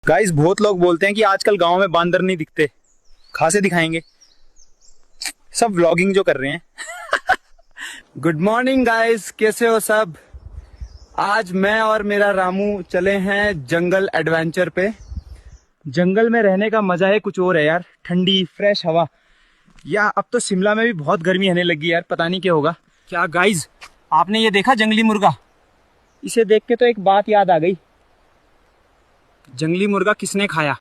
Guys बहुत लोग बोलते हैं कि आजकल गांव में बांदर नहीं दिखते, खासे दिखाएंगे। सब व्लॉगिंग जो कर रहे हैं। गुड मॉर्निंग गाइस, कैसे हो सब। आज मैं और मेरा रामू चले हैं जंगल एडवेंचर पे। जंगल में रहने का मजा है कुछ और है यार, ठंडी फ्रेश हवा। या अब तो शिमला में भी बहुत गर्मी आने लगी यार, पता नहीं क्या होगा। क्या गाइस, आपने ये देखा जंगली मुर्गा? इसे देख के तो एक बात याद आ गई, जंगली मुर्गा किसने खाया?